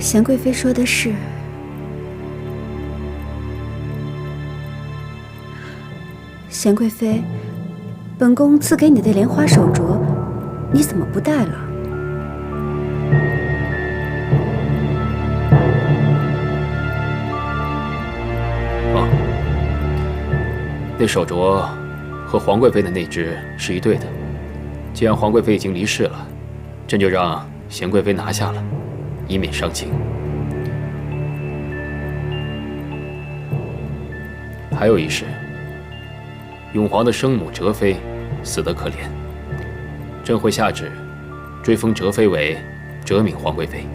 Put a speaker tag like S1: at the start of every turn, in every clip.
S1: 贤贵妃说的是，贤贵妃，本宫赐给你的莲花手镯，你怎么不戴了？
S2: 哦，那手镯和皇贵妃的那只是一对的。既然皇贵妃已经离世了，朕就让贤贵妃拿下了，以免伤情。还有一事，永皇的生母哲妃死得可怜，朕会下旨追封哲妃为哲敏皇贵妃。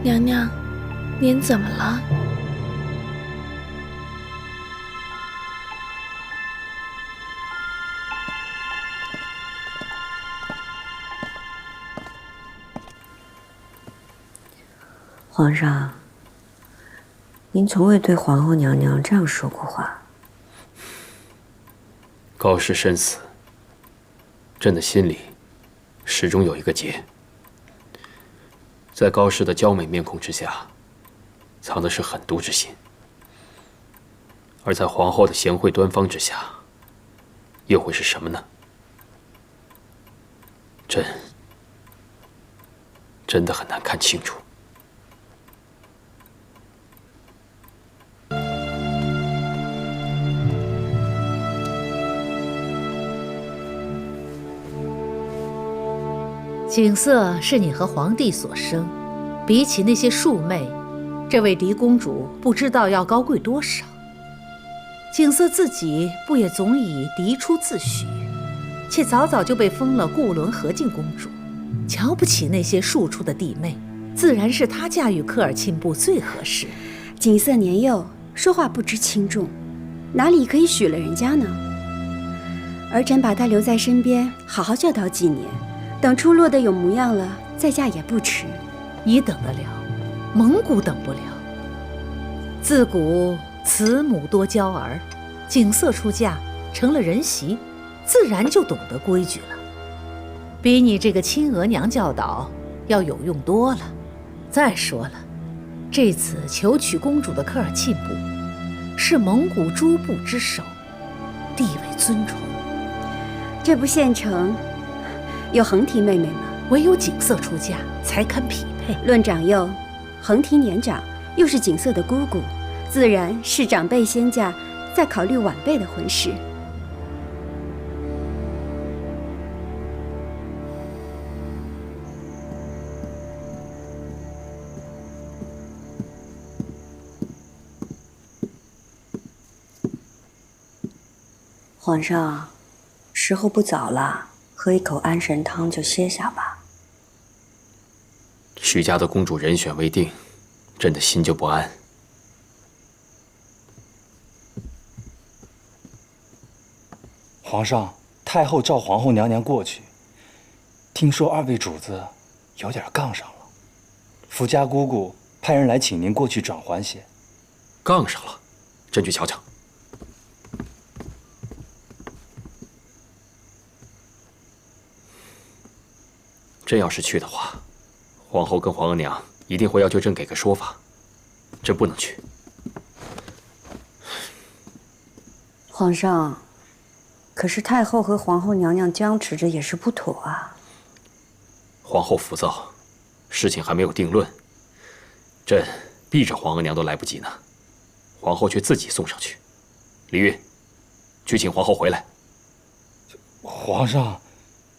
S3: 娘娘，您怎么了？
S4: 皇上，您从未对皇后娘娘这样说过话。
S2: 高氏身死，朕的心里始终有一个结。在高氏的娇美面孔之下，藏的是狠毒之心；而在皇后的贤惠端方之下，又会是什么呢？朕真的很难看清楚。
S5: 景色是你和皇帝所生，比起那些庶妹，这位嫡公主不知道要高贵多少。景色自己不也总以嫡出自诩，且早早就被封了固伦和敬公主，瞧不起那些庶出的弟妹，自然是她嫁与科尔沁部最合适。
S1: 景色年幼，说话不知轻重，哪里可以许了人家呢？儿臣把她留在身边，好好教导几年。等出落得有模样了，再嫁也不迟。
S5: 你等得了，蒙古等不了。自古慈母多娇儿，景色出嫁成了人媳，自然就懂得规矩了，比你这个亲额娘教导要有用多了。再说了，这次求娶公主的科尔沁部是蒙古诸部之首，地位尊崇。
S1: 这不县城有横提妹妹吗？
S5: 唯有景色出嫁才堪匹配。
S1: 论长幼，横提年长，又是景色的姑姑，自然是长辈先嫁，再考虑晚辈的婚事。
S4: 皇上，时候不早了，喝一口安神汤就歇下吧。
S2: 许家的公主人选未定，朕的心就不安。
S6: 皇上，太后召皇后娘娘过去，听说二位主子有点杠上了，福家姑姑派人来请您过去转缓些。
S2: 杠上了，朕去瞧瞧。朕要是去的话，皇后跟皇额娘一定会要求朕给个说法，朕不能去。
S4: 皇上，可是太后和皇后娘娘僵持着也是不妥啊。
S2: 皇后浮躁，事情还没有定论，朕避着皇额娘都来不及呢，皇后却自己送上去。李煜，去请皇后回来。
S6: 皇上，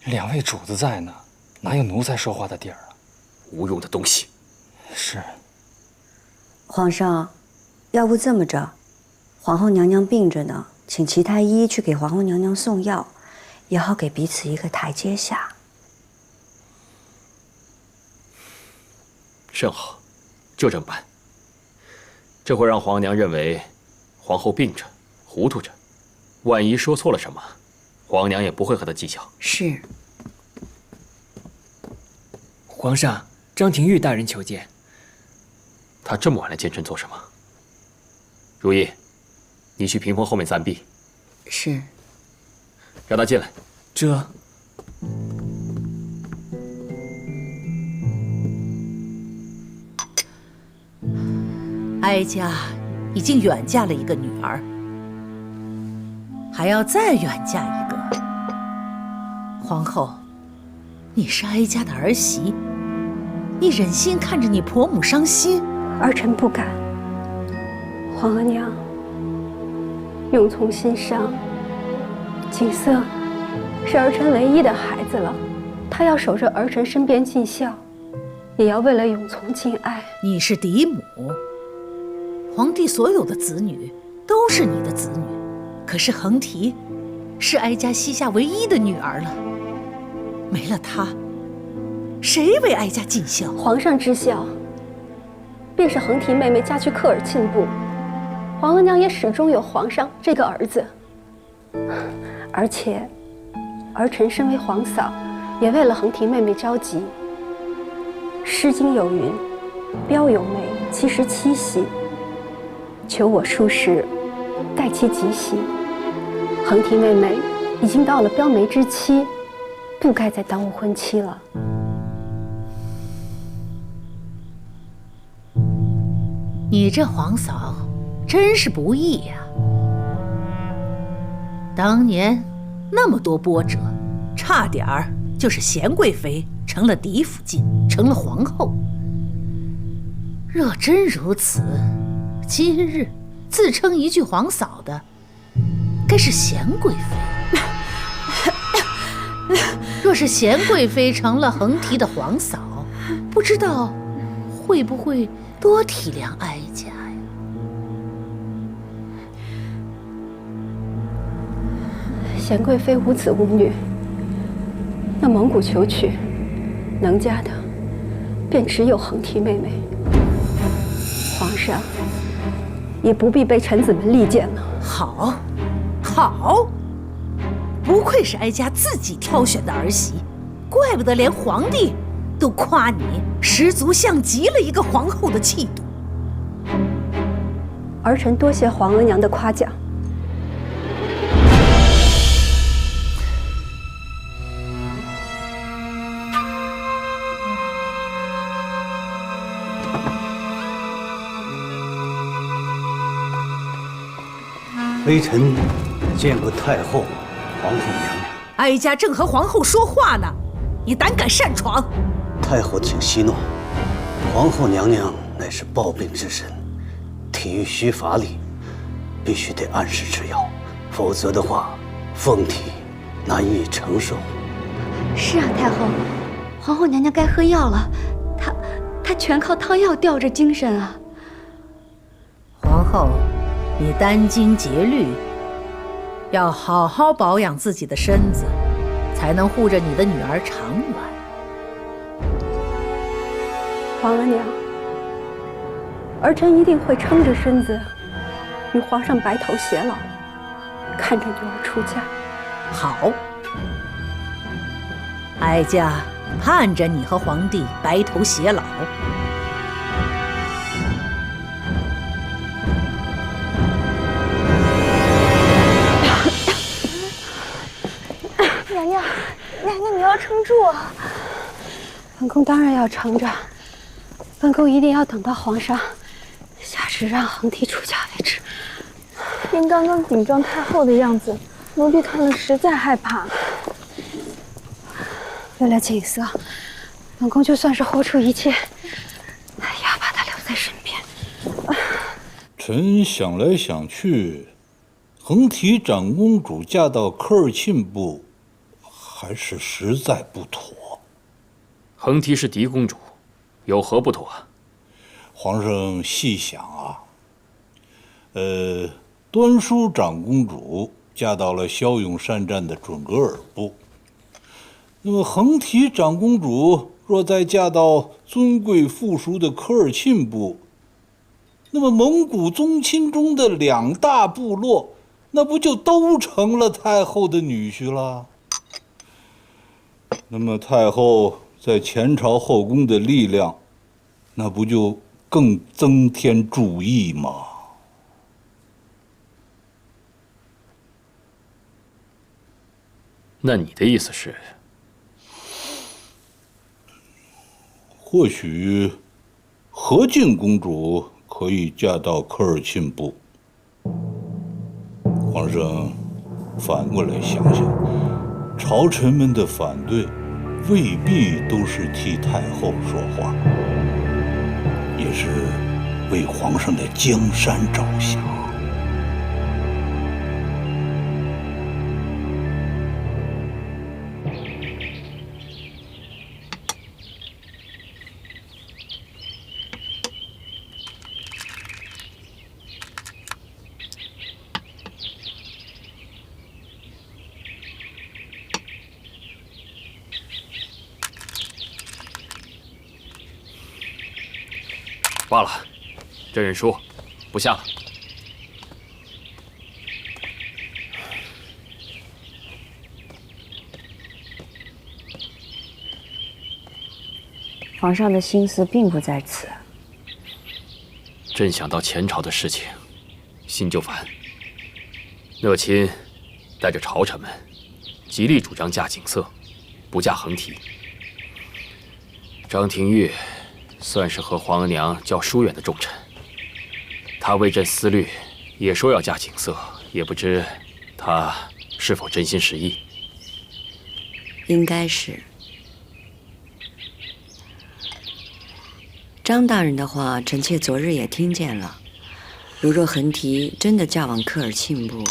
S6: 两位主子在呢，哪有奴才说话的地儿啊？
S2: 无用的东西。
S6: 是。
S4: 皇上，要不这么着，皇后娘娘病着呢，请齐太医去给皇后娘娘送药，也好给彼此一个台阶下。
S2: 甚好，就这么办。这会让皇娘认为皇后病着、糊涂着，万一说错了什么，皇娘也不会和她计较。
S1: 是。
S7: 皇上，张廷玉大人求见。
S2: 他这么晚来见朕做什么？如意，你去屏风后面暂避。
S1: 是。
S2: 让他进来。
S7: 这。
S5: 哀家已经远嫁了一个女儿，还要再远嫁一个。皇后，你是哀家的儿媳，你忍心看着你婆母伤心？
S8: 儿臣不敢。皇额娘，永从心上，景色是儿臣唯一的孩子了，他要守着儿臣身边尽孝，也要为了永从敬爱。
S5: 你是嫡母，皇帝所有的子女都是你的子女，可是恒提是哀家膝下唯一的女儿了，没了她，谁为哀家尽孝？
S8: 皇上知晓，便是恒提妹妹嫁去科尔沁部，皇额娘也始终有皇上这个儿子。而且，儿臣身为皇嫂，也为了恒提妹妹着急。《诗经》有云：“标有妹，其实七夕。”求我数十，待其吉喜。恒提妹妹已经到了标媒之期，不该再耽误婚期了。
S5: 你这皇嫂真是不易呀！当年那么多波折，差点儿就是贤贵妃成了嫡府近，成了皇后。若真如此，今日自称一句皇嫂的，该是贤贵妃。若是贤贵妃成了恒提的皇嫂，不知道会不会多体谅哀家呀？
S8: 贤贵妃无子无女，那蒙古求娶，能嫁的便只有恒提妹妹。皇上也不必被臣子们力谏了。
S5: 好，好，不愧是哀家自己挑选的儿媳，怪不得连皇帝都夸你十足像极了一个皇后的气度。
S8: 儿臣多谢皇额娘的夸奖。
S9: 微臣见过太后、皇后娘娘。
S5: 哀家正和皇后说话呢，你胆敢擅闯！
S9: 太后请息怒，皇后娘娘乃是抱病之身，体育须乏力，必须得按时吃药，否则的话，凤体难以承受。
S1: 是啊，太后，皇后娘娘该喝药了，她全靠汤药吊着精神啊。
S5: 皇后，你殚精竭虑，要好好保养自己的身子，才能护着你的女儿长远。
S8: 皇额娘，儿臣一定会撑着身子，与皇上白头偕老，看着女儿出嫁。
S5: 好，哀家盼着你和皇帝白头偕老。
S8: 娘娘，你要撑住啊！本宫当然要撑着，本宫一定要等到皇上下旨让恒提出嫁为止。
S10: 您刚刚顶撞太后的样子，奴婢看了实在害怕。
S8: 为了景色，本宫就算是豁出一切，也要把她留在身边。
S11: 臣想来想去，恒提长公主嫁到科尔沁部，还是实在不妥。
S2: 恒提是嫡公主，有何不妥？
S11: 皇上细想啊，端淑长公主嫁到了骁勇善战的准噶尔部，那么恒提长公主若再嫁到尊贵富庶的科尔沁部，那么蒙古宗亲中的2大部落，那不就都成了太后的女婿了？那么太后在前朝后宫的力量，那不就更增添注意吗？
S2: 那你的意思是？
S11: 或许和敬公主可以嫁到科尔沁部。皇上，反过来想想，朝臣们的反对未必都是替太后说话，也是为皇上的江山着想。
S2: 罢了，朕认输，不下了。
S4: 皇上的心思并不在此。
S2: 朕想到前朝的事情，心就烦。讷亲带着朝臣们，极力主张嫁景色，不嫁横提。张廷玉算是和皇额娘较疏远的重臣，他为朕思虑，也说要嫁景色，也不知他是否真心实意。
S4: 应该是。张大人的话，臣妾昨日也听见了。如若横提真的嫁往科尔沁部，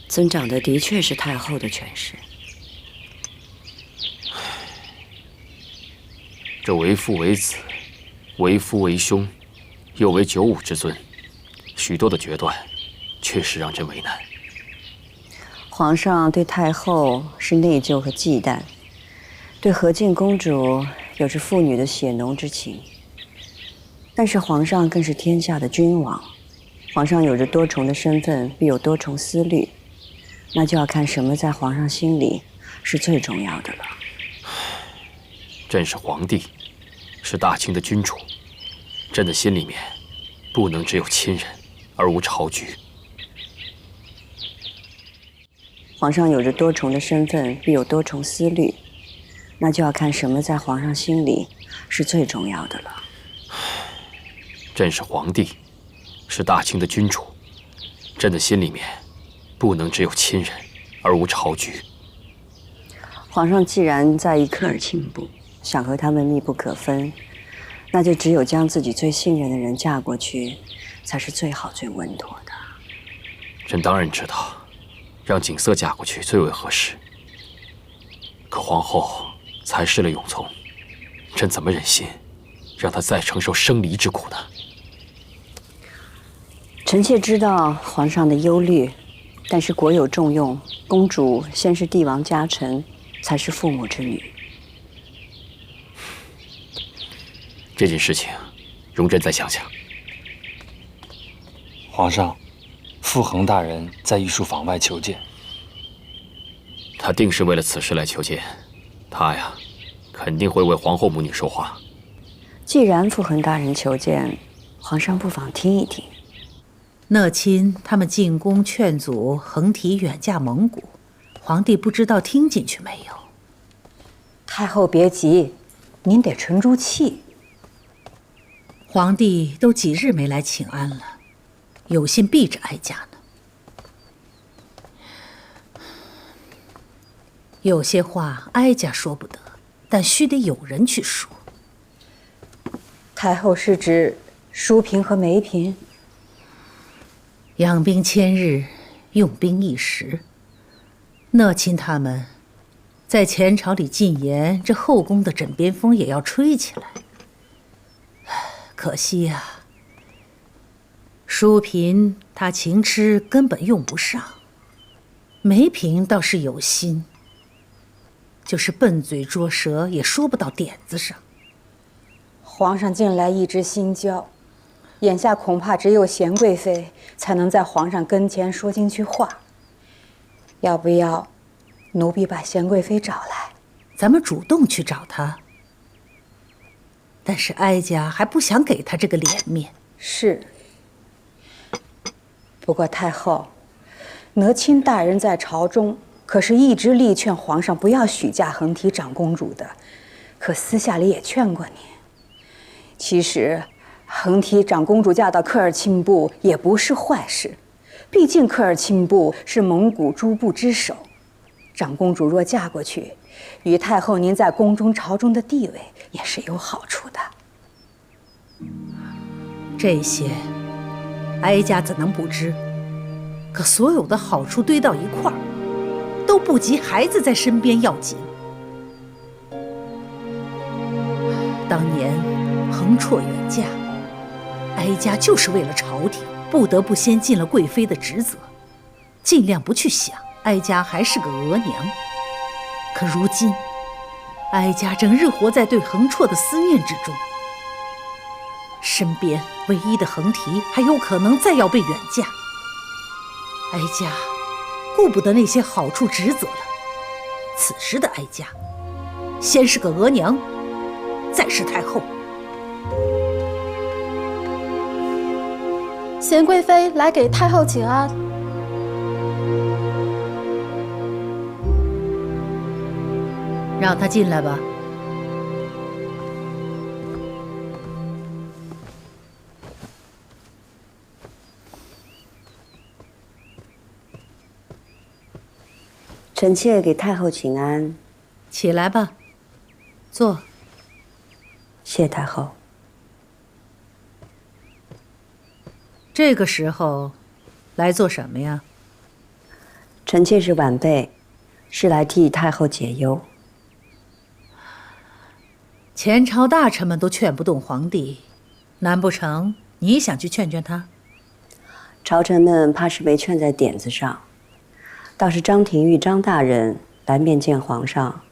S4: 增长的的确是太后的权势。
S2: 这为父为子，为夫为兄，又为95之尊，许多的决断，确实让朕为难。
S4: 皇上对太后是内疚和忌惮，对和敬公主有着父女的血浓之情。但是皇上更是天下的君王，皇上有着多重的身份，必有多重思虑，那就要看什么在皇上心里是最重要的了。
S2: 朕是皇帝，是大清的君主，朕的心里面不能只有亲人而无朝局。
S4: 皇上有着多重的身份，必有多重思虑，那就要看什么在皇上心里是最重要的了。
S2: 朕是皇帝，是大清的君主，朕的心里面不能只有亲人而无朝局。
S4: 皇上既然在意科尔沁部，想和他们密不可分，那就只有将自己最信任的人嫁过去，才是最好最稳妥的。
S2: 朕当然知道，让景色嫁过去最为合适。可皇后才失了永从，朕怎么忍心让她再承受生离之苦呢？
S4: 臣妾知道皇上的忧虑，但是国有重用，公主先是帝王家臣，才是父母之女。
S2: 这件事情，容朕再想想。
S6: 皇上，傅恒大人在御书房外求见。
S2: 他定是为了此事来求见，他呀，肯定会为皇后母女说话。
S4: 既然傅恒大人求见，皇上不妨听一听。
S5: 讷亲他们进宫劝阻横提远嫁蒙古，皇帝不知道听进去没有？
S4: 太后别急，您得沉住气。
S5: 皇帝都几日没来请安了，有心避着哀家呢。有些话哀家说不得，但须得有人去说。
S4: 太后是指淑嫔和梅嫔？
S5: 养兵千日，用兵一时。讷亲他们在前朝里进言，这后宫的枕边风也要吹起来。可惜呀，淑嫔她情痴根本用不上，梅嫔倒是有心，就是笨嘴拙舌也说不到点子上。
S12: 皇上近来一直心焦，眼下恐怕只有贤贵妃才能在皇上跟前说进去话。要不要奴婢把贤贵妃找来？
S5: 咱们主动去找她。但是哀家还不想给她这个脸面。
S12: 是。不过太后，德钦大人在朝中可是一直力劝皇上不要许嫁横提长公主的，可私下里也劝过您。其实，横提长公主嫁到科尔沁部也不是坏事，毕竟科尔沁部是蒙古诸部之首。长公主若嫁过去，与太后您在宫中朝中的地位也是有好处的。
S5: 这些，哀家怎能不知？可所有的好处堆到一块儿，都不及孩子在身边要紧。当年横绰远嫁，哀家就是为了朝廷，不得不先尽了贵妃的职责，尽量不去想哀家还是个额娘。可如今，哀家正日活在对横绰的思念之中，身边唯一的横提还有可能再要被远嫁，哀家顾不得那些好处职责了。此时的哀家，先是个额娘，再是太后。
S8: 贤贵妃来给太后请安。
S5: 让她进来吧。
S4: 臣妾给太后请安。
S5: 起来吧，坐。
S4: 谢太后。
S5: 这个时候来做什么呀？
S4: 臣妾是晚辈，是来替太后解忧。
S5: 前朝大臣们都劝不动皇帝，难不成你想去劝劝他？
S4: 朝臣们怕是没劝在点子上，倒是张廷玉张大人来面见皇上，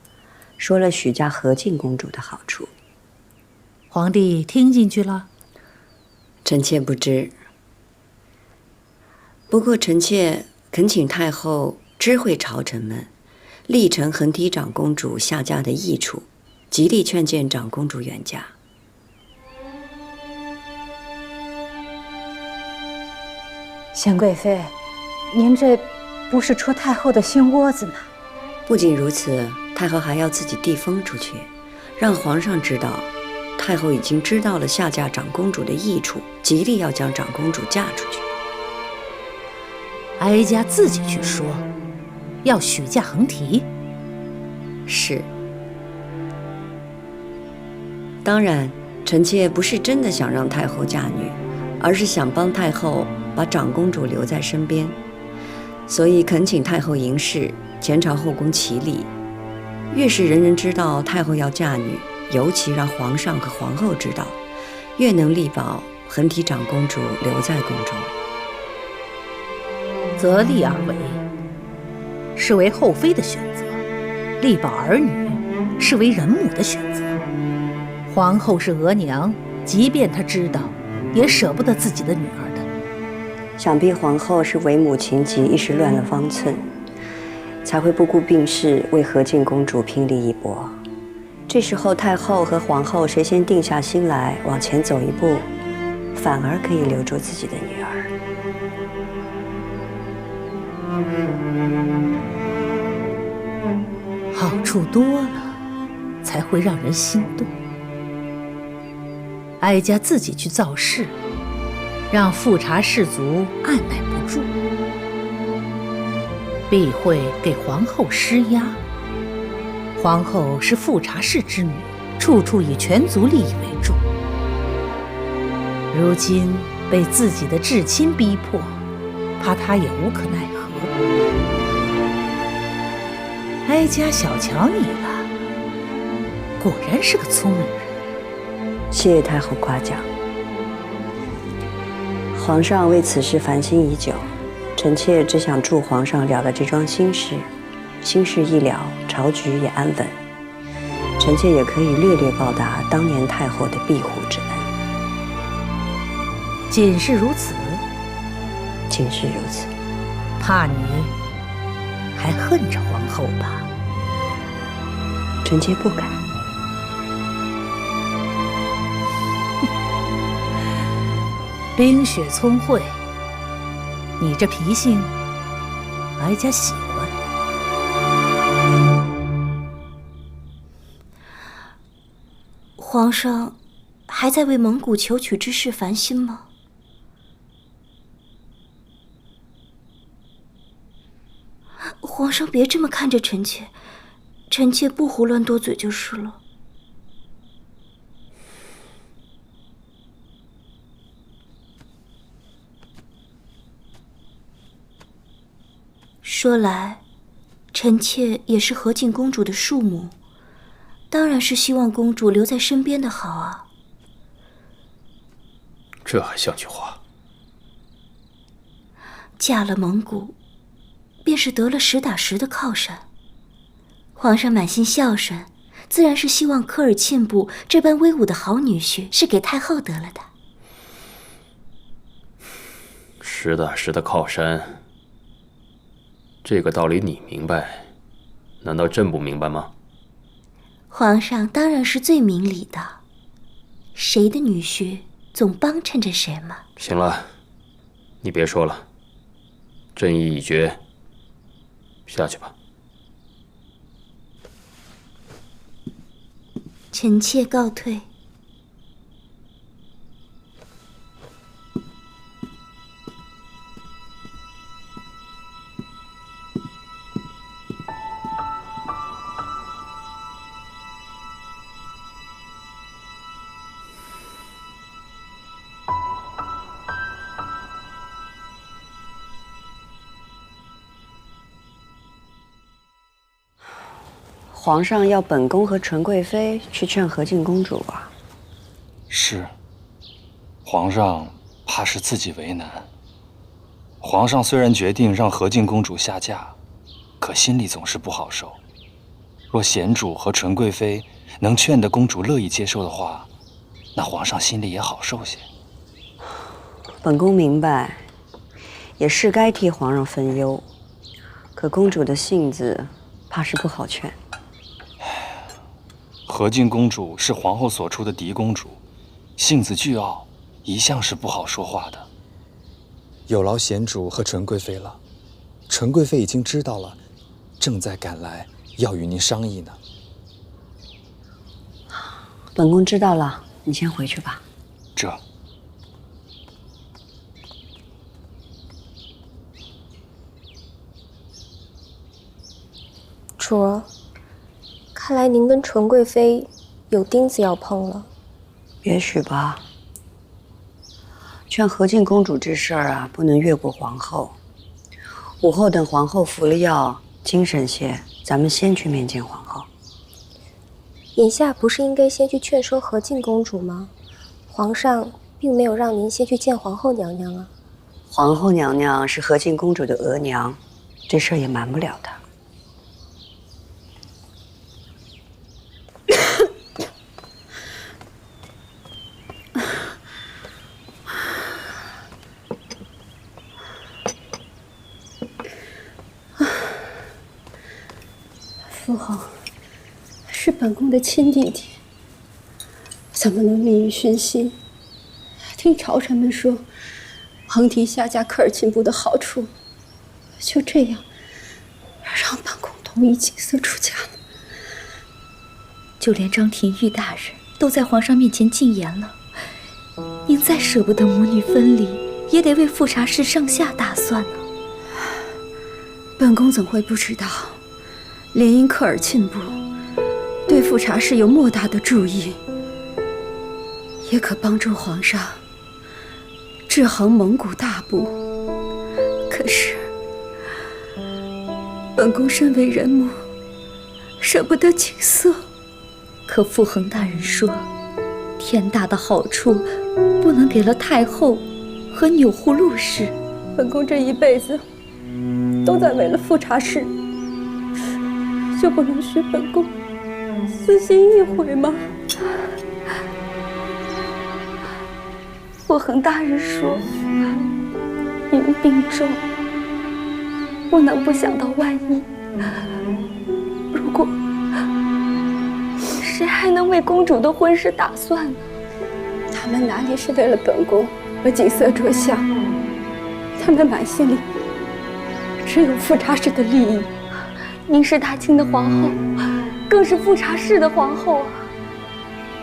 S4: 说了许嫁和敬公主的好处。
S5: 皇帝听进去了？
S4: 臣妾不知。不过臣妾恳请太后知会朝臣们，历承横提长公主下嫁的益处，极力劝谏长公主远嫁。
S12: 贤贵妃，您这不是戳太后的心窝子吗？
S4: 不仅如此，太后还要自己递风出去，让皇上知道，太后已经知道了下嫁长公主的益处，极力要将长公主嫁出去。
S5: 哀家自己去说，要许嫁横提。
S4: 是。当然，臣妾不是真的想让太后嫁女，而是想帮太后把长公主留在身边，所以恳请太后行事，前朝后宫齐礼。越是人人知道太后要嫁女，尤其让皇上和皇后知道，越能力保横提长公主留在宫中。
S5: 择利而为，是为后妃的选择；力保儿女，是为人母的选择。皇后是额娘，即便她知道，也舍不得自己的女儿的。
S4: 想必皇后是为母情急，一时乱了方寸，才会不顾病势为和敬公主拼力一搏。这时候太后和皇后谁先定下心来往前走一步，反而可以留住自己的女儿。
S5: 好处多了，才会让人心动。哀家自己去造势，让富察氏族按耐不住，必会给皇后施压。皇后是富察氏之女，处处以全族利益为重。如今被自己的至亲逼迫，怕她也无可奈何。哀家小瞧你了，果然是个聪明人。
S4: 谢太后夸奖。皇上为此事烦心已久，臣妾只想助皇上了了这桩心事，心事一了，朝局也安稳，臣妾也可以略略报答当年太后的庇护之恩。
S5: 仅是如此？
S4: 仅是如此。
S5: 怕你还恨着皇后吧？
S4: 臣妾不敢。
S5: 冰雪聪慧，你这脾性，哀家喜欢。
S13: 皇上还在为蒙古求娶之事烦心吗？皇上别这么看着臣妾，臣妾不胡乱多嘴就是了。说来，臣妾也是和敬公主的庶母，当然是希望公主留在身边的好啊。
S2: 这还像句话？
S13: 嫁了蒙古，便是得了实打实的靠山。皇上满心孝顺，自然是希望科尔沁部这般威武的好女婿是给太后得了的。
S2: 实打实的靠山，这个道理你明白，难道朕不明白吗？
S13: 皇上当然是最明理的，谁的女婿总帮衬着谁嘛。
S2: 行了，你别说了，朕意已决，下去吧。
S13: 臣妾告退。
S4: 皇上要本宫和纯贵妃去劝和敬公主啊。
S6: 是，皇上怕是自己为难。皇上虽然决定让和敬公主下嫁，可心里总是不好受。若贤主和纯贵妃能劝得公主乐意接受的话，那皇上心里也好受些。
S4: 本宫明白，也是该替皇上分忧。可公主的性子，怕是不好劝。
S6: 和敬公主是皇后所出的嫡公主，性子倨傲，一向是不好说话的。
S14: 有劳贤主和纯贵妃了，纯贵妃已经知道了，正在赶来，要与您商议呢。
S4: 本宫知道了，你先回去吧。
S6: 这。
S10: 主儿，看来您跟纯贵妃有钉子要碰了。
S4: 也许吧。劝和敬公主这事儿啊，不能越过皇后。午后等皇后服了药，精神些，咱们先去面见皇后。
S10: 眼下不是应该先去劝说和敬公主吗？皇上并没有让您先去见皇后娘娘啊。
S4: 皇后娘娘是和敬公主的额娘，这事儿也瞒不了她。
S8: 父后是本宫的亲弟弟，怎么能利欲熏心？听朝臣们说，横提下嫁科尔沁部的好处，就这样让本宫同意景色出嫁了。
S3: 就连张廷玉大人都在皇上面前进言了，您再舍不得母女分离，也得为富察氏上下打算呢。
S1: 本宫怎会不知道？联姻科尔沁部对富察氏有莫大的注意，也可帮助皇上制衡蒙古大部。可是本宫身为人母，舍不得景色。
S3: 可傅恒大人说，天大的好处不能给了太后和钮祜禄氏。
S8: 本宫这一辈子都在为了富察氏，就不能许本宫私心一回吗？霍恒大人说您病重，不能不想到万一。如果谁还能为公主的婚事打算呢？他们哪里是为了本宫和景色着想？他们满心里只有富察氏的利益。您是大清的皇后，更是富察氏的皇后啊！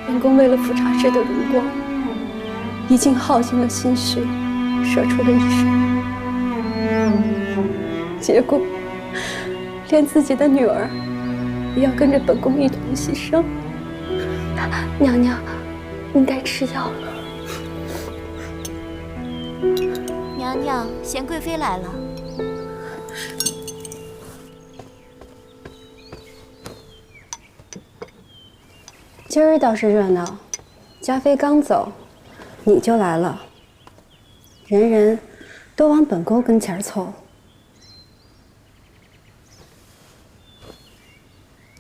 S8: 本宫为了富察氏的荣光，已经耗尽了心血，舍出了一生，结果连自己的女儿也要跟着本宫一同牺牲。娘娘，应该吃药了。
S13: 娘娘，贤贵妃来了。
S8: 今儿倒是热闹，嘉妃刚走，你就来了，人人都往本宫跟前凑。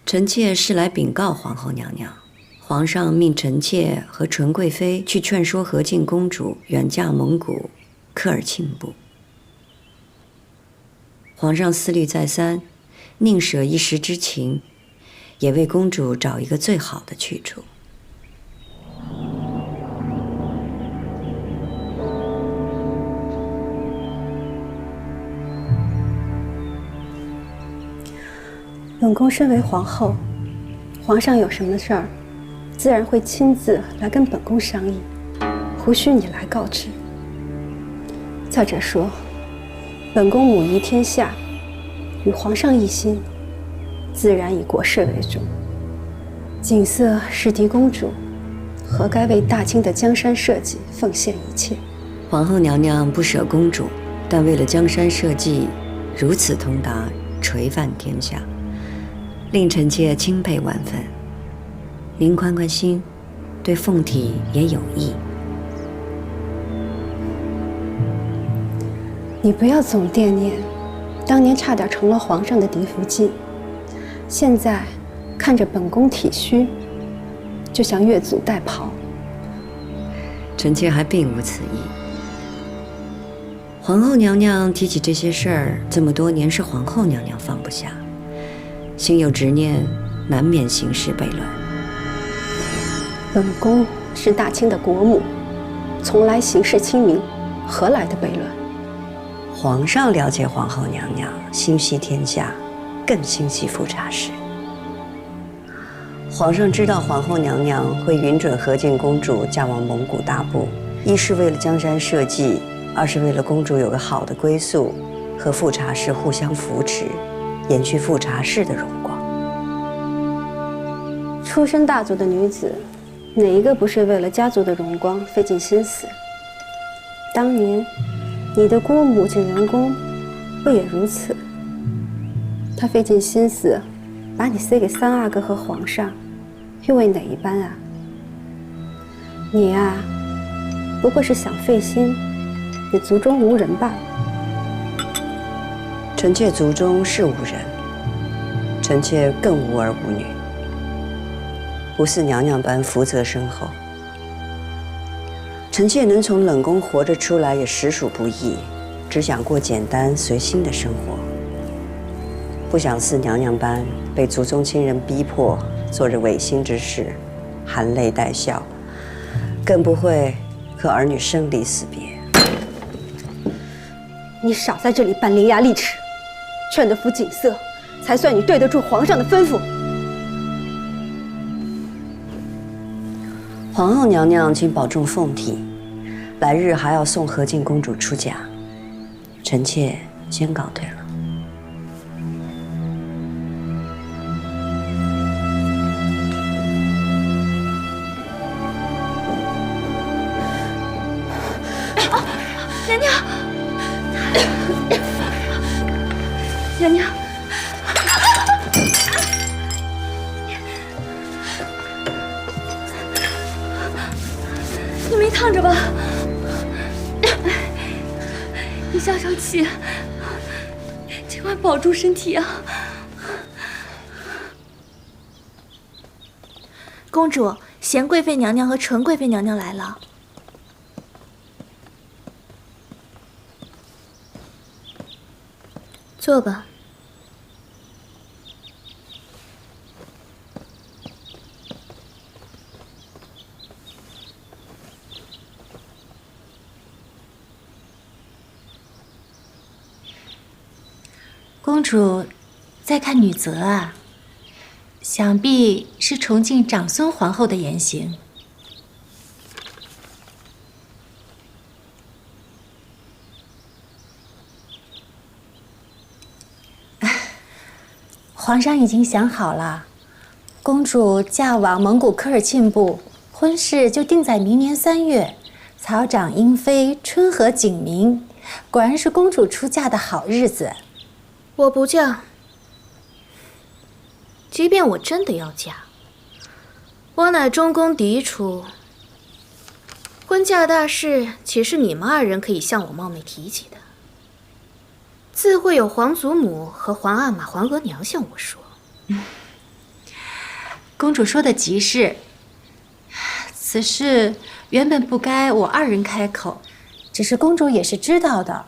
S4: 臣妾是来禀告皇后娘娘，皇上命臣妾和纯贵妃去劝说和敬公主远嫁蒙古科尔沁部。皇上思虑再三，宁舍一时之情，也为公主找一个最好的去处。
S8: 本宫身为皇后，皇上有什么事儿，自然会亲自来跟本宫商议，无需你来告知。再者说，本宫母仪天下，与皇上一心，自然以国事为重。景色是嫡公主，何该为大清的江山社稷奉献一切？
S4: 皇后娘娘不舍公主，但为了江山社稷，如此通达，垂范天下，令臣妾钦佩万分。您宽宽心，对凤体也有益。
S8: 你不要总惦念当年差点成了皇上的嫡福晋，现在看着本宫体虚，就想越俎代庖。
S4: 臣妾还并无此意。皇后娘娘提起这些事儿，这么多年是皇后娘娘放不下，心有执念，难免行事悖乱。
S8: 本宫是大清的国母，从来行事清明，何来的悖乱？
S4: 皇上了解皇后娘娘，心系天下，更心系富察氏。皇上知道皇后娘娘会允准和敬公主嫁往蒙古大部，一是为了江山社稷，二是为了公主有个好的归宿，和富察氏互相扶持，延续富察氏的荣光。
S8: 出身大族的女子，哪一个不是为了家族的荣光费尽心思？当年你的姑母景仁宫不也如此？她费尽心思把你塞给三阿哥和皇上，又为哪一般啊？你呀，不过是想费心，你族中无人罢了。
S4: 臣妾族中是无人，臣妾更无儿无女，不似娘娘般福泽深厚。臣妾能从冷宫活着出来，也实属不易，只想过简单随心的生活，不想似娘娘般被族中亲人逼迫做着违心之事，含泪带笑，更不会和儿女生离死别。
S8: 你少在这里扮伶牙俐齿，劝得服景色，才算你对得住皇上的吩咐。
S4: 皇后娘娘，请保重凤体，来日还要送和敬公主出嫁，臣妾先告退了。
S3: 娘娘，娘娘，你没烫着吧？你消消气，千万保住身体啊！公主，贤贵妃娘娘和纯贵妃娘娘来了。
S10: 坐吧。
S13: 公主在看女则啊，想必是崇敬长孙皇后的言行。皇上已经想好了，公主嫁往蒙古科尔沁部，婚事就定在明年3月，草长莺飞，春和景明，果然是公主出嫁的好日子。
S10: 我不嫁。即便我真的要嫁，我乃中宫嫡出，婚嫁大事岂是你们2人可以向我冒昧提起的？自会有皇祖母和皇阿玛、皇额娘向我说。
S13: 公主说的极是，此事原本不该我2人开口，只是公主也是知道的，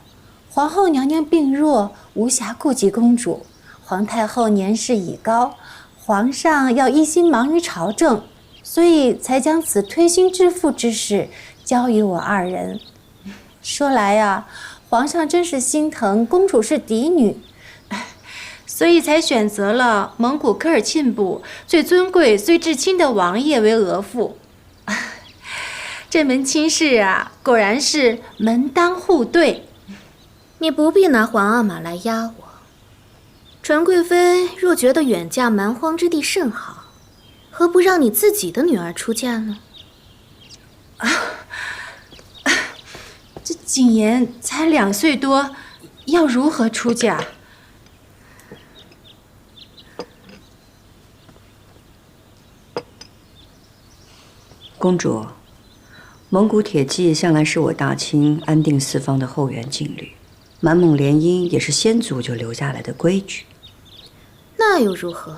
S13: 皇后娘娘病弱，无暇顾及公主，皇太后年事已高，皇上要一心忙于朝政，所以才将此推心置腹之事交于我2人。说来呀，皇上真是心疼公主是嫡女，所以才选择了蒙古科尔沁部最尊贵、最至亲的王爷为额驸。这门亲事啊，果然是门当户对。
S10: 你不必拿皇阿玛来压我。纯贵妃若觉得远嫁蛮荒之地甚好，何不让你自己的女儿出嫁呢？
S13: 这谨言才2岁多，要如何出嫁？
S4: 公主，蒙古铁骑向来是我大清安定四方的后援劲旅，满蒙联姻也是先祖就留下来的规矩。
S10: 那又如何？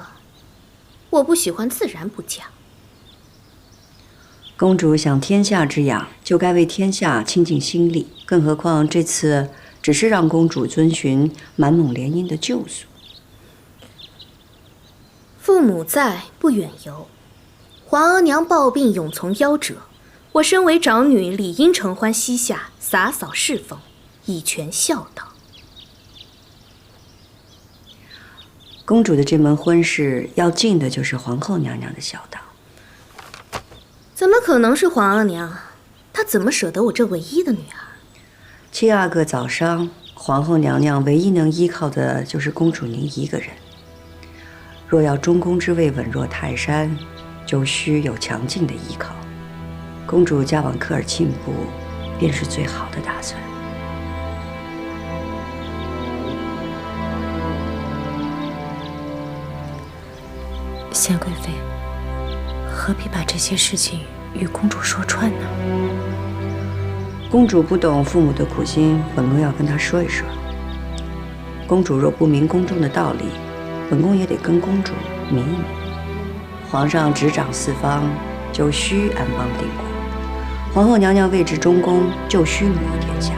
S10: 我不喜欢，自然不嫁。
S4: 公主想天下之养，就该为天下倾尽心力。更何况这次只是让公主遵循满蒙联姻的旧俗。
S10: 父母在，不远游。皇额娘抱病，永从夭折。我身为长女，理应承欢膝下，洒扫侍奉，以全孝道。
S4: 公主的这门婚事要尽的就是皇后娘娘的孝道。
S10: 怎么可能是皇额娘？她怎么舍得我这唯一的女儿
S4: ？7、8个早伤，皇后娘娘唯一能依靠的就是公主您一个人。若要中宫之位稳若泰山，就需有强劲的依靠。公主嫁往科尔沁部，便是最好的打算。
S13: 贤贵妃，何必把这些事情与公主说穿呢？
S4: 公主不懂父母的苦心，本宫要跟她说一说。公主若不明宫中的道理，本宫也得跟公主明一明。皇上执掌四方，就需安邦定国；皇后娘娘位至中宫，就需母仪天下。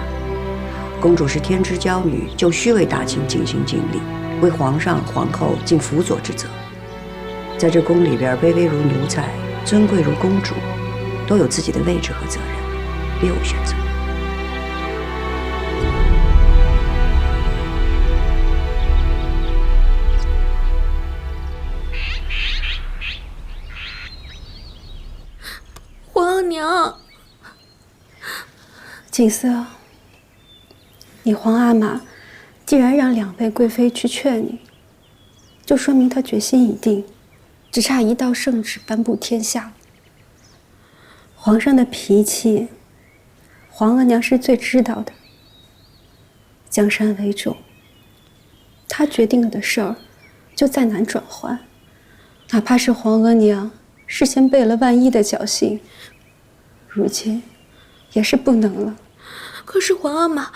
S4: 公主是天之娇女，就需为大清尽心尽力，为皇上、皇后尽辅佐之责。在这宫里边，卑微如奴才，尊贵如公主，都有自己的位置和责任，别无选择。
S10: 皇额娘，
S8: 锦瑟，你皇阿玛既然让2位贵妃去劝你，就说明她决心已定。只差一道圣旨颁布天下。皇上的脾气，皇额娘是最知道的。江山为重，他决定了的事儿，就再难转换。哪怕是皇额娘事先备了万一的侥幸，如今也是不能了。
S10: 可是皇阿玛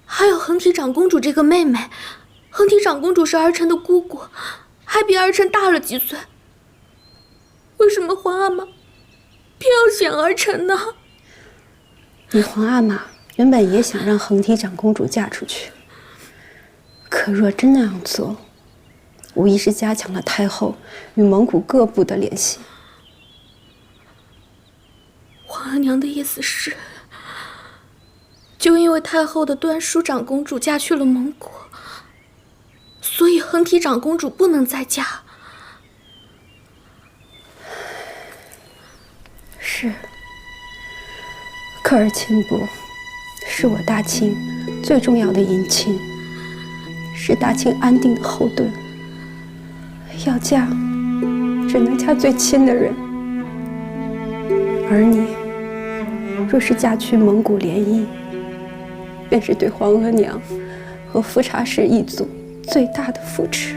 S10: 还有恒体长公主这个妹妹，恒体长公主是儿臣的姑姑，还比儿臣大了几岁。为什么皇阿玛偏要选儿臣呢？
S8: 你皇阿玛原本也想让恒体长公主嫁出去，可若真那样做，无疑是加强了太后与蒙古各部的联系。
S10: 皇额娘的意思是，就因为太后的端淑长公主嫁去了蒙古，所以恒体长公主不能再嫁。
S8: 是，科尔沁部是我大清最重要的姻亲，是大清安定的后盾。要嫁，只能嫁最亲的人。而你若是嫁去蒙古联姻，便是对皇额娘和富察氏一族最大的扶持。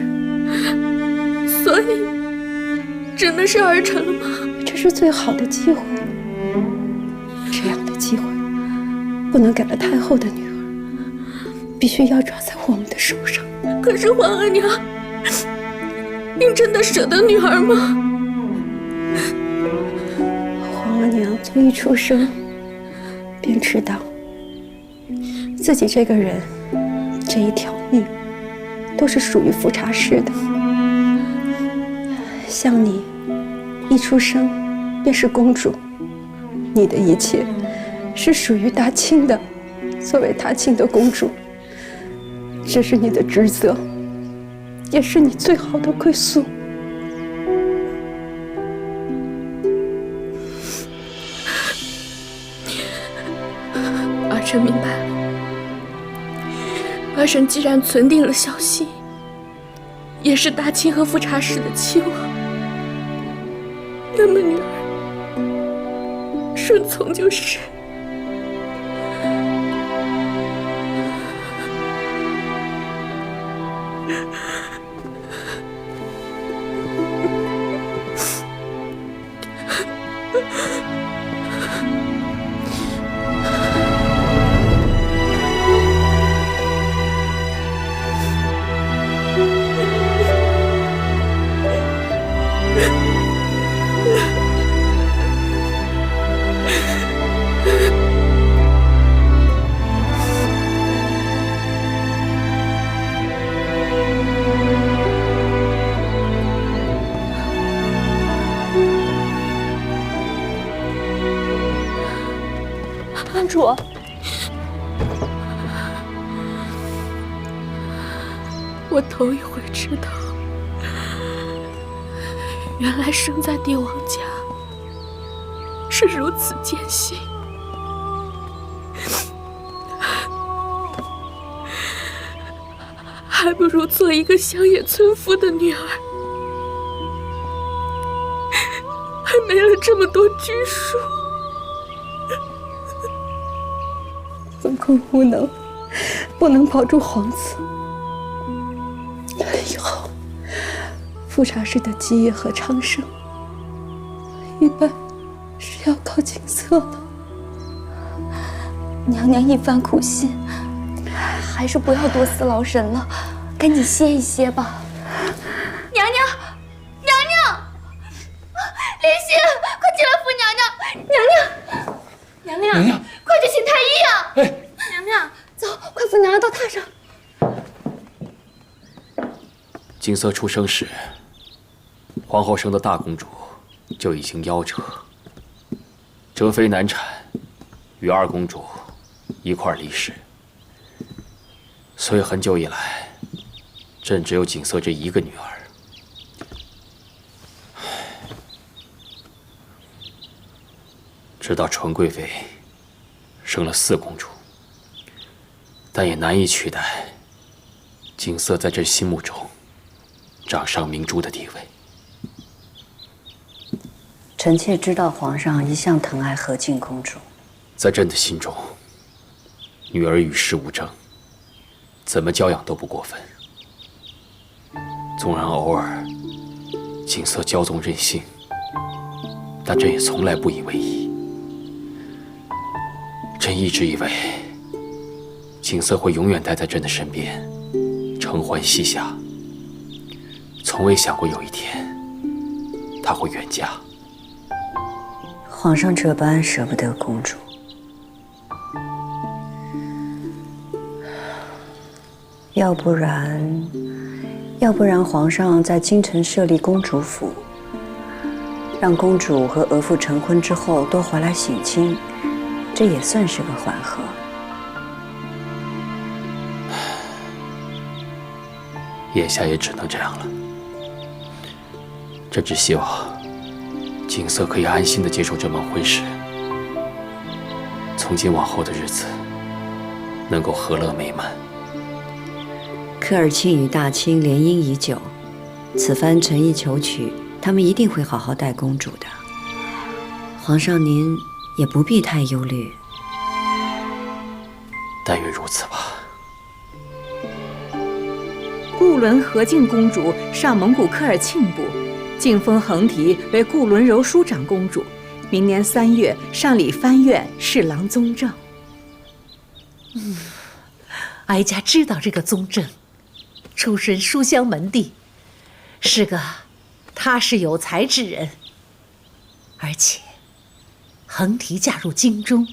S10: 所以，真的是儿臣了吗？
S8: 这是最好的机会，这样的机会不能给了太后的女儿，必须要抓在我们的手上。
S10: 可是皇额娘，您真的舍得女儿吗？
S8: 皇额娘从一出生便知道，自己这个人，这一条命，都是属于富察氏的。像你，一出生便是公主，你的一切是属于大清的。作为大清的公主，这是你的职责，也是你最好的归宿。
S10: 儿臣明白了。儿臣既然存定了孝心，也是大清和富察氏的期望，那么女儿顺从就是。
S8: 公主，
S10: 我头一回知道，原来生在帝王家是如此艰辛。还不如做一个乡野村夫的女儿，还没了这么多拘束。
S8: 本宫无能，不能保住皇子。以后，富察氏的基业和昌盛，一般是要靠景色了。
S3: 娘娘一番苦心，还是不要多思劳神了，赶紧歇一歇吧。
S15: 娘娘，娘娘，林夕，快进来扶娘娘！娘娘，娘娘，
S6: 娘娘，
S15: 快去请太医啊！
S6: 哎，
S15: 娘娘，走，快扶娘娘到榻上。
S2: 景色出生时，皇后生的大公主就已经夭折，哲妃难产，与二公主一块离世。所以很久以来，朕只有景色这一个女儿。直到纯贵妃生了4公主，但也难以取代景色在朕心目中掌上明珠的地位。
S4: 臣妾知道皇上一向疼爱和敬公主，
S2: 在朕的心中，女儿与世无争，怎么教养都不过分。纵然偶尔景色骄纵任性，但朕也从来不以为意。朕一直以为景色会永远待在朕的身边，承欢膝下，从未想过有一天她会远嫁。
S4: 皇上这般舍不得公主，要不然皇上在京城设立公主府，让公主和额驸成婚之后多回来省亲，这也算是个缓和。
S2: 眼下也只能这样了。朕只希望景色可以安心地接受这门婚事，从今往后的日子能够和乐美满。
S4: 科尔沁与大清联姻已久，此番诚意求娶，他们一定会好好待公主的。皇上您也不必太忧虑。
S2: 但愿如此吧。
S16: 固伦和敬公主上蒙古科尔沁部，晋封横提为固伦柔淑长公主，明年3月上礼藩院侍郎宗正。
S5: 哀家知道这个宗正，出身书香门第，是个踏实有才之人。而且，横提嫁入京中，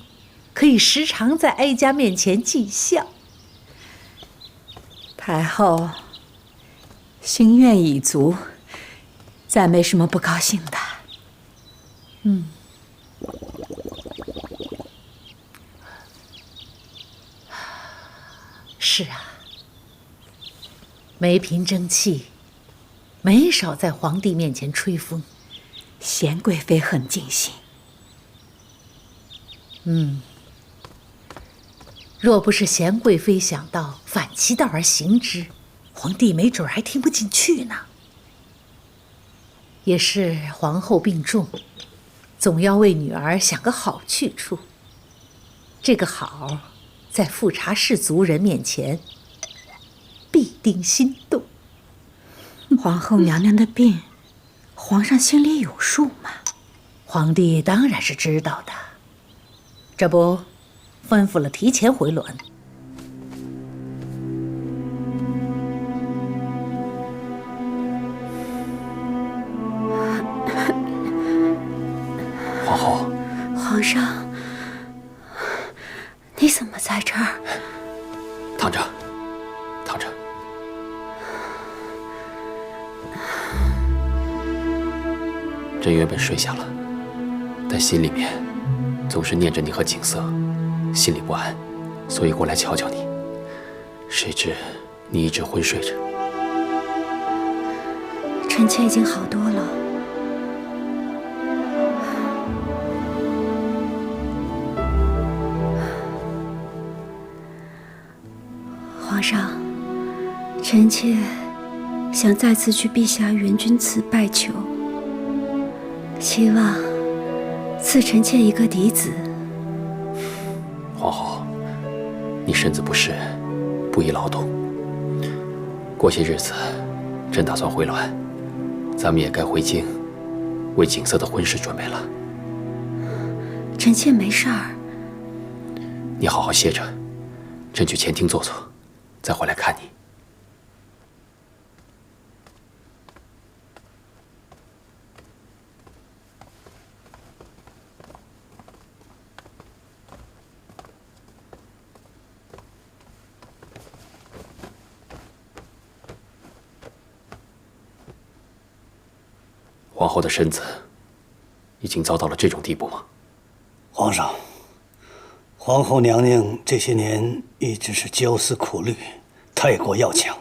S5: 可以时常在哀家面前尽孝。
S12: 太后心愿已足，再没什么不高兴的。
S5: 是啊，梅嫔争气，没少在皇帝面前吹风。
S12: 娴贵妃很尽心。
S5: 若不是娴贵妃想到反其道而行之，皇帝没准还听不进去呢。也是皇后病重，总要为女儿想个好去处。这个好，在富察氏族人面前，必定心动。
S12: 皇后娘娘的病，皇上心里有数嘛？
S5: 皇帝当然是知道的，这不，吩咐了提前回銮。
S2: 皇后，
S1: 皇上，你怎么在这儿？
S2: 躺着，躺着。朕原本睡下了，但心里面总是念着你和景色，心里不安，所以过来瞧瞧你。谁知你一直昏睡着。
S1: 臣妾已经好多了。皇上，臣妾想再次去陛下元君祠拜求，希望赐臣妾一个嫡子。
S2: 皇后，你身子不适，不宜劳动。过些日子，朕打算回銮，咱们也该回京，为景色的婚事准备了。
S1: 臣妾没事儿。
S2: 你好好歇着，朕去前厅坐坐，再回来看你。皇后的身子已经糟到了这种地步吗？
S9: 皇上，皇后娘娘这些年一直是焦思苦虑，太过要强，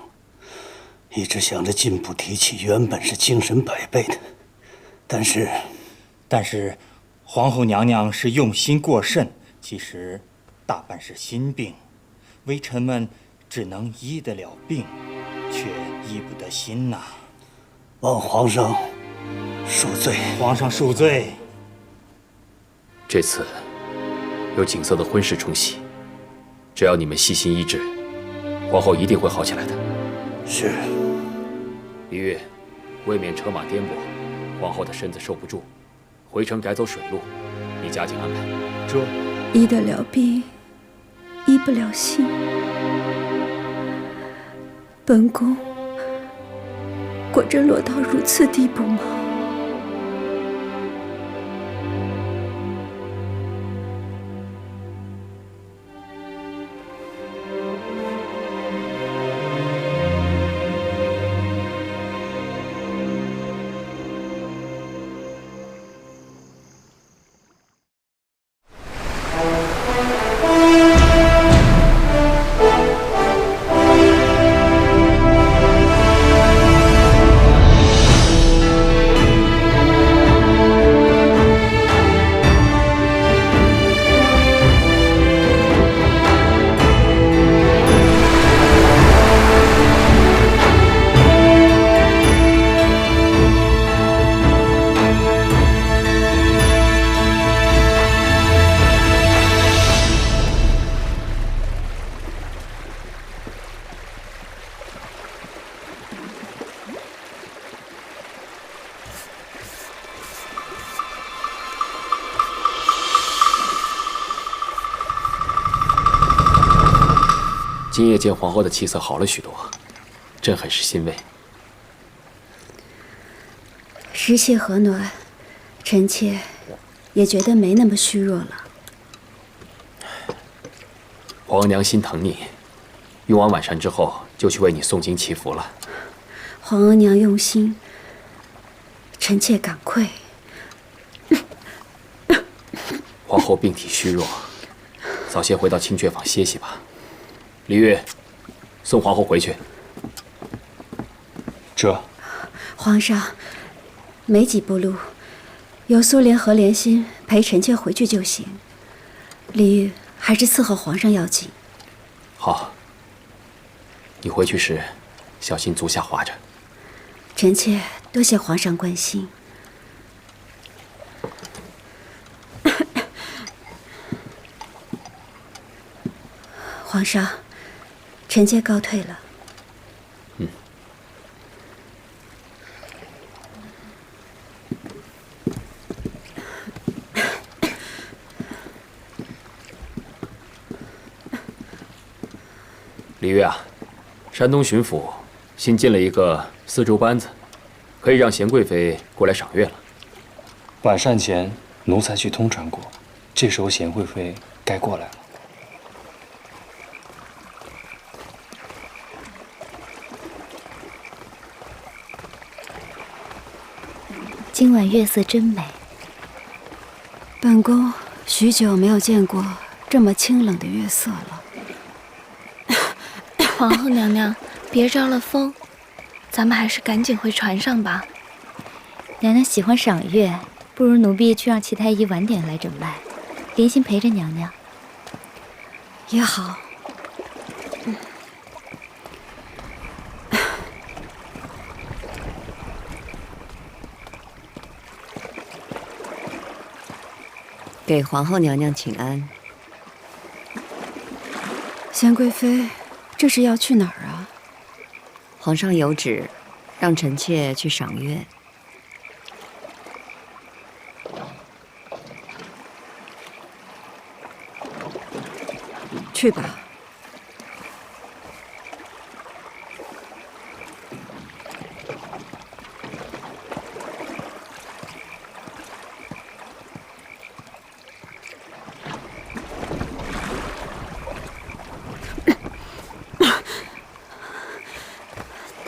S9: 一直想着进步提起，原本是精神百倍的，但是，
S6: 皇后娘娘是用心过甚，其实大半是心病，微臣们只能医得了病，却医不得心呐。
S9: 望皇上恕罪。
S6: 皇上恕罪。
S2: 这次有景色的婚事冲喜，只要你们细心医治，皇后一定会好起来的。
S9: 是。
S2: 李煜，为免车马颠簸，皇后的身子受不住，回城改走水路，你加紧安排。
S6: 这
S1: 医得了病，医不了心。本宫果真落到如此地步吗？
S2: 今夜见皇后的气色好了许多，朕很是欣慰。
S1: 时气和暖，臣妾也觉得没那么虚弱了。
S2: 皇额娘心疼你，用完晚膳之后就去为你诵经祈福了。
S1: 皇额娘用心，臣妾感愧。
S2: 皇后病体虚弱，早些回到清阙坊歇息吧。李煜，送皇后回去。
S6: 这，
S1: 皇上，没几步路，有苏莲和莲心陪臣妾回去就行。李煜还是伺候皇上要紧。
S2: 好，你回去时小心足下滑着。
S1: 臣妾多谢皇上关心。皇上，臣妾告退了。
S2: 李煜啊，山东巡抚新进了一个四州班子，可以让贤贵妃过来赏月了。
S6: 晚膳前，奴才去通传过，这时候贤贵妃该过来了。
S13: 今晚月色真美。
S1: 本宫许久没有见过这么清冷的月色了。
S15: 皇后娘娘，别着了风，咱们还是赶紧回船上吧。
S3: 娘娘喜欢赏月，不如奴婢去让齐太医晚点来诊脉，莲心陪着娘娘。
S1: 也好。
S4: 给皇后娘娘请安。
S1: 贤贵妃，这是要去哪儿啊？
S4: 皇上有旨，让臣妾去赏月。
S1: 去吧。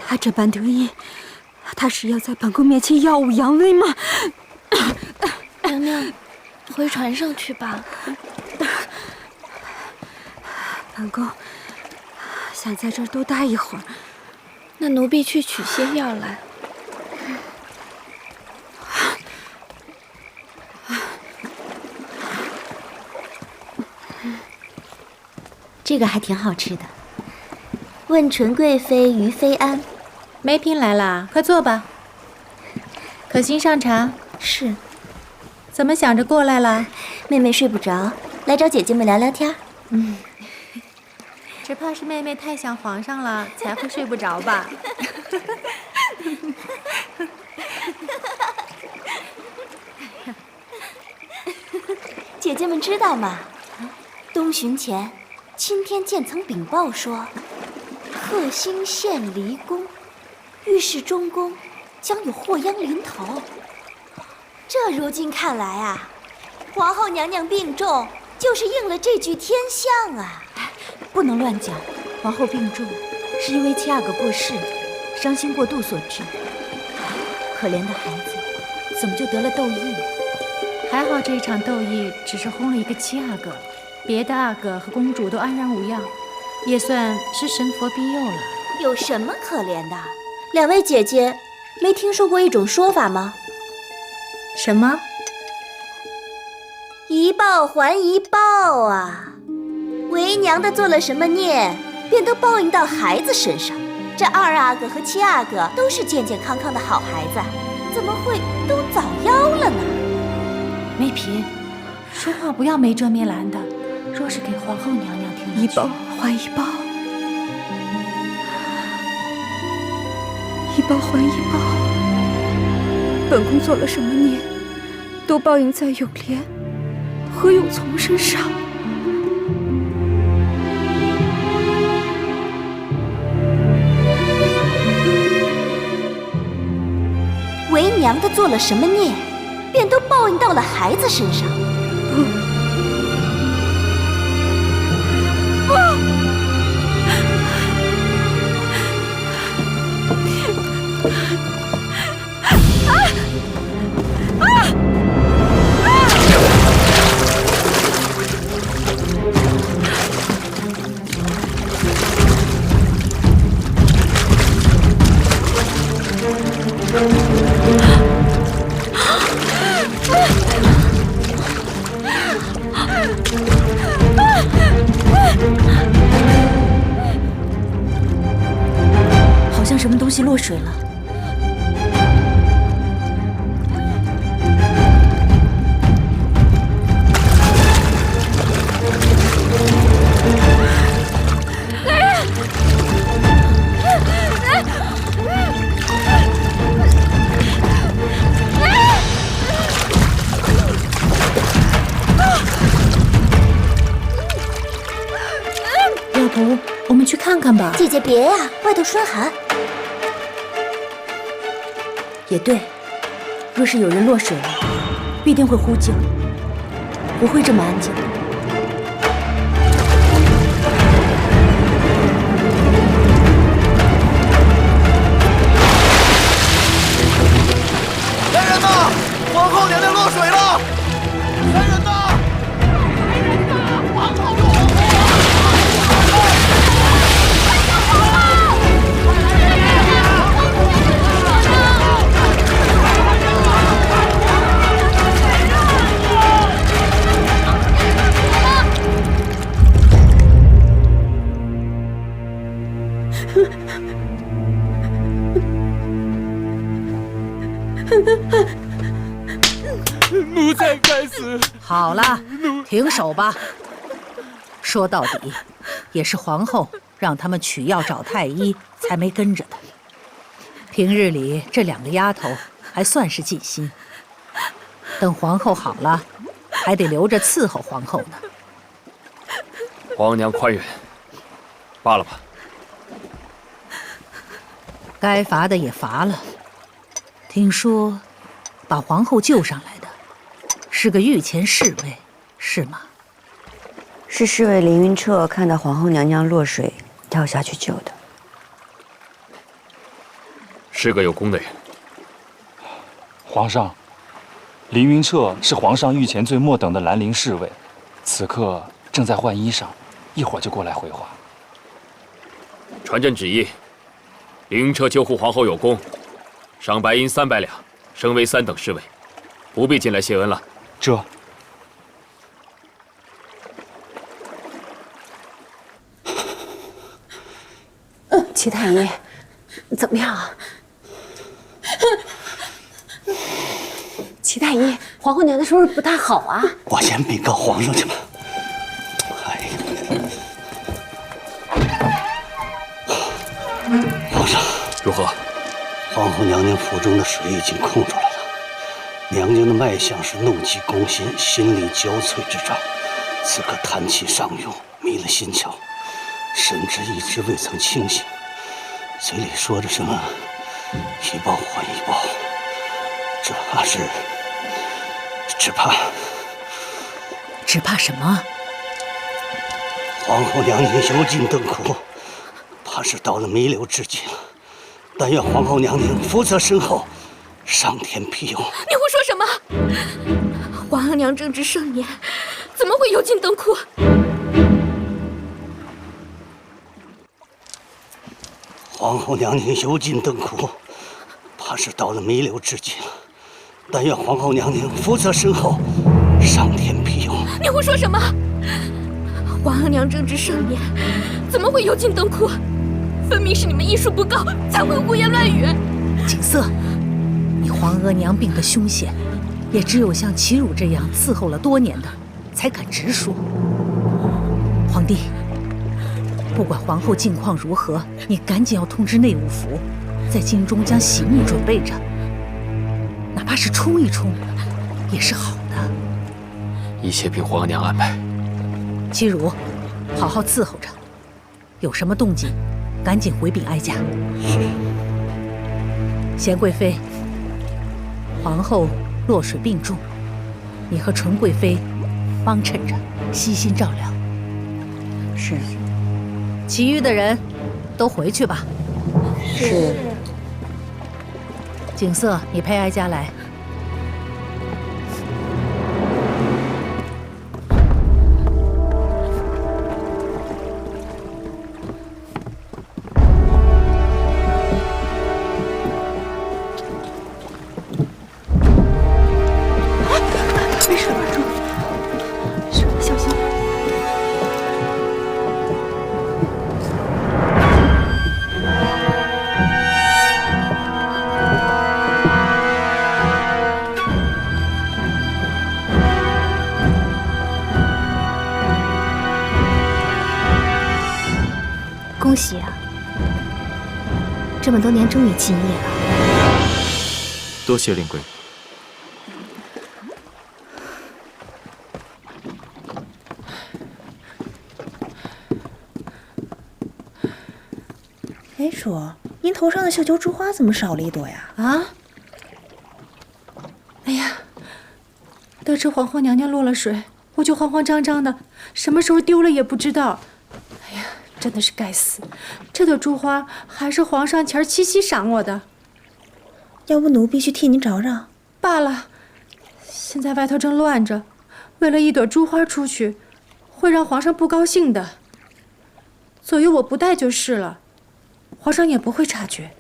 S1: 他这般得意，他是要在本宫面前耀武扬威吗？
S15: 娘娘，回船上去吧。
S1: 本宫想在这儿多待一会儿。
S15: 那奴婢去取些药来。
S13: 这个还挺好吃的。问纯贵妃于妃安。
S5: 梅嫔来了，快坐吧。可心上茶？
S13: 是。
S5: 怎么想着过来了？
S13: 妹妹睡不着，来找姐姐们聊聊天。
S5: 只怕是妹妹太想皇上了，才会睡不着吧。
S13: 姐姐们知道吗？东巡前，钦天监曾禀报说，克星献离宫，预示中宫将有祸殃临头。这如今看来啊，皇后娘娘病重，就是应了这句天象啊。
S3: 不能乱讲，皇后病重是因为七阿哥过世，伤心过度所致。可怜的孩子，怎么就得了痘疫？
S5: 还好这一场斗役只是轰了一个七阿哥，别的阿哥和公主都安然无恙，也算是神佛庇佑了。
S13: 有什么可怜的？两位姐姐没听说过一种说法吗？
S5: 什么？
S13: 一报还一报啊！为娘的做了什么孽，便都报应到孩子身上。这二阿哥和七阿哥都是健健康康的好孩子，怎么会都早夭了呢？
S5: 梅嫔，说话不要没遮没拦的，若是给皇后娘娘听了去，
S1: 一报还一报，一报还一报。本宫做了什么孽，都报应在永莲和永从身上。
S13: 良的做了什么孽，便都报应到了孩子身上。
S3: 好像什么东西落水了。要不我们去看看吧？
S13: 姐姐别呀，外头霜寒。
S3: 也对，若是有人落水了，必定会呼救，不会这么安静。
S17: 来人呐！皇后娘娘落水了！来人呐！皇后落水了！
S5: 奴才该死！好了，停手吧。说到底，也是皇后让他们取药找太医，才没跟着的。平日里这2个丫头还算是尽心，等皇后好了，还得留着伺候皇后呢。
S2: 皇娘宽仁，罢了吧。
S5: 该罚的也罚了。听说把皇后救上来的是个御前侍卫，是吗？
S4: 是侍卫凌云彻看到皇后娘娘落水，跳下去救的。
S2: 是个有功的人。
S6: 皇上，凌云彻是皇上御前最末等的兰陵侍卫，此刻正在换衣裳，一会儿就过来回话。
S2: 传朕旨意，凌云彻救护皇后有功，赏白银300两，升为3等侍卫，不必进来谢恩了。
S6: 这。
S8: 齐太医，怎么样啊？齐太医，皇后娘娘是不是不太好啊？
S9: 我先禀告皇上去吧。皇上，
S2: 如何？
S9: 皇后娘娘腹中的水已经空出来了，娘娘的脉象是怒极攻心、心力交瘁之兆，此刻痰气上涌，迷了心窍，神志一直未曾清醒，嘴里说着什么一报还一报，只怕
S5: 什么？
S9: 皇后娘娘油尽灯枯，怕是到了弥留之际了。但愿皇后娘娘福泽深厚，上天庇佑。
S15: 你胡说什么？皇额娘正值盛年，怎么会油尽灯枯？
S9: 皇后娘娘油尽灯枯，怕是到了弥留之际了。但愿皇后娘娘福泽深厚，上天庇佑。
S15: 你胡说什么？皇额娘正值盛年，怎么会油尽灯枯？分明是你们医术不高，才会胡言乱语。
S5: 景色，你皇额娘病得凶险，也只有像齐汝这样伺候了多年的，才敢直说。皇帝，不管皇后近况如何，你赶紧要通知内务府，在京中将喜蜜准备着，哪怕是冲一冲，也是好的。
S2: 一切凭皇额娘安排。
S5: 齐汝，好好伺候着，有什么动静，赶紧回禀哀家。是。贤贵妃，皇后落水病重，你和纯贵妃帮衬着，悉心照料。
S4: 是。
S5: 其余的人都回去吧。
S4: 是。
S5: 景色，你陪哀家来。
S15: 没事吧，主？小心。
S10: 恭喜啊！这么多年终于起义了。
S18: 多谢令贵。
S19: 哎，主，您头上的绣球珠花怎么少了一朵呀？
S16: 啊！哎呀，得知皇后娘娘落了水，我就慌慌张张的，什么时候丢了也不知道。哎呀，真的是该死！这朵珠花还是皇上前儿七夕赏我的。
S19: 要不奴婢去替您找找。
S16: 罢了，现在外头正乱着，为了一朵珠花出去，会让皇上不高兴的。左右我不带就是了。皇上也不会察觉。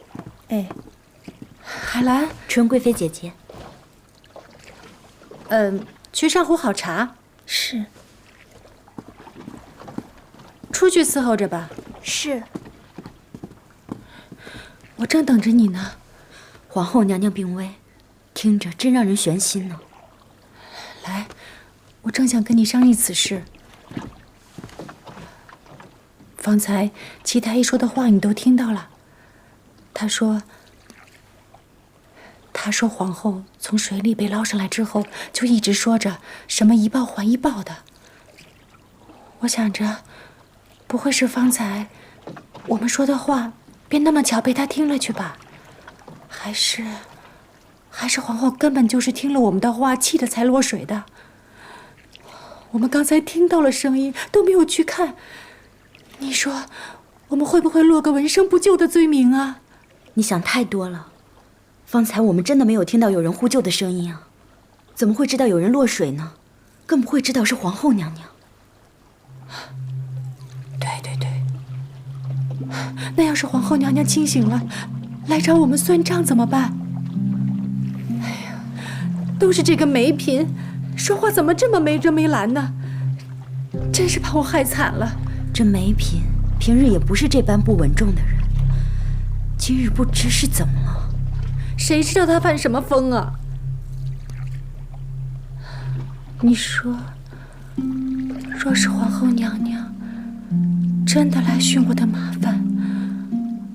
S19: 哎，
S16: 海兰，
S13: 纯贵妃姐姐。
S16: 去上壶好茶。
S19: 是。
S16: 出去伺候着吧。
S13: 是。
S16: 我正等着你呢。
S13: 皇后娘娘病危，听着真让人悬心呢。
S16: 来，我正想跟你商议此事。方才齐太医说的话你都听到了。他说皇后从水里被捞上来之后，就一直说着什么一报还一报的。我想着，不会是方才我们说的话便那么巧被他听了去吧？还是皇后根本就是听了我们的话，气得才落水的。我们刚才听到了声音，都没有去看。你说，我们会不会落个闻声不救的罪名啊？
S13: 你想太多了。方才我们真的没有听到有人呼救的声音啊，怎么会知道有人落水呢？更不会知道是皇后娘娘。
S16: 对，那要是皇后娘娘清醒了，来找我们算账怎么办？哎呀，都是这个梅嫔，说话怎么这么没遮没拦呢？真是把我害惨了。
S13: 这梅嫔平日也不是这般不稳重的人，今日不知是怎么了。
S16: 谁知道她犯什么疯啊？你说，若是皇后娘娘真的来寻我的麻烦，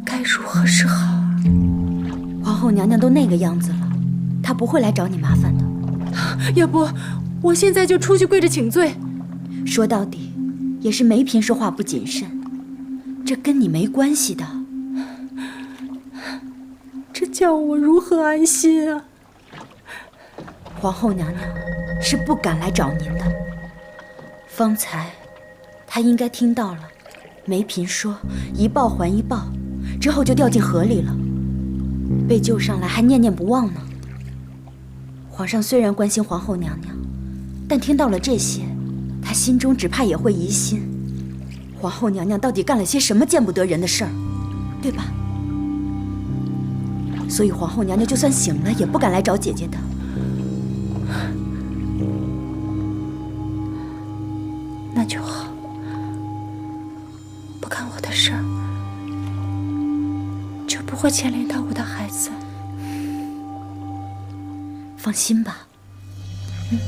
S16: 该如何是好啊？
S13: 皇后娘娘都那个样子了，她不会来找你麻烦的。
S16: 要不，我现在就出去跪着请罪。
S13: 说到底，也是梅嫔说话不谨慎，这跟你没关系的。
S16: 这叫我如何安心啊？
S13: 皇后娘娘是不敢来找您的。方才，她应该听到了梅嫔说一报还一报，之后就掉进河里了，被救上来还念念不忘呢。皇上虽然关心皇后娘娘，但听到了这些，他心中只怕也会疑心，皇后娘娘到底干了些什么见不得人的事儿，对吧？所以皇后娘娘就算醒了，也不敢来找姐姐的。
S16: 那就好，不干我的事儿，就不会牵连到我的孩子。
S13: 放心吧。
S16: 嗯。